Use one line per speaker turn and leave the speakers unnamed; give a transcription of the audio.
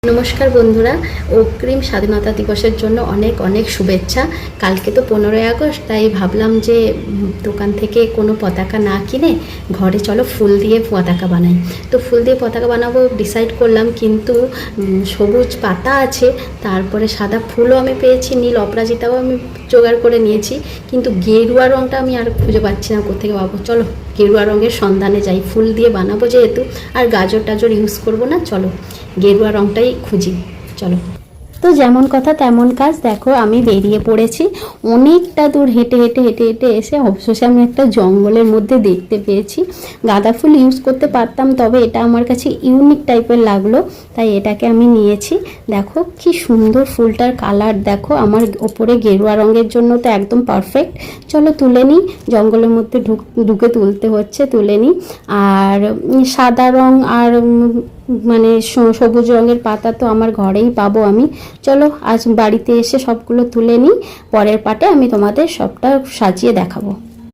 নমস্কার বন্ধুরা, অগ্রিম স্বাধীনতা দিবসের জন্য অনেক অনেক শুভেচ্ছা। কালকে তো 15ই আগস্ট, তাই ভাবলাম যে দোকান থেকে কোনো পতাকা না কিনে ঘরে চলো ফুল দিয়ে পতাকা বানাই। তো ফুল দিয়ে পতাকা বানাবো ডিসাইড করলাম, কিন্তু সবুজ পাতা আছে, তারপরে সাদা ফুলও আমি পেয়েছি, নীল অপরাজিতাও আমি জোগাড় করে নিয়েছি, কিন্তু গেরুয়া রঙটা আমি আর খুঁজে পাচ্ছি না কোত্থেকে পাবো। চলো গেরুয়া রঙের সন্ধানে যাই, ফুল দিয়ে বানাবো যেহেতু, আর গাজর টাজর ইউজ করবো না, চলো গেরুয়া রঙটাই খুঁজি। চলো, তো যেমন কথা তেমন কাজ। দেখো আমি বেরিয়ে পড়েছি, অনেকটা দূর হেঁটে হেঁটে হেঁটে হেঁটে এসে অবশেষে আমি একটা জঙ্গলের মধ্যে দেখতে পেয়েছি। গাঁদা ফুল ইউজ করতে পারতাম, তবে এটা আমার কাছে ইউনিক টাইপের লাগলো, তাই এটাকে আমি নিয়েছি। দেখো কি সুন্দর ফুলটার কালার, দেখো আমার ওপরে গেরুয়া রঙের জন্য তো একদম পারফেক্ট। চলো তুলে নিই, জঙ্গলের মধ্যে ঢুকে তুলতে হচ্ছে, তুলে নিই। আর সাদা রং আর মানে সবুজ রঙের পাতা তো আমার ঘরেই পাবো আমি। চলো আজ বাড়িতে এসে সবগুলো তুলে নিই, পরের পার্টে আমি তোমাদের সবটা সাজিয়ে দেখাবো।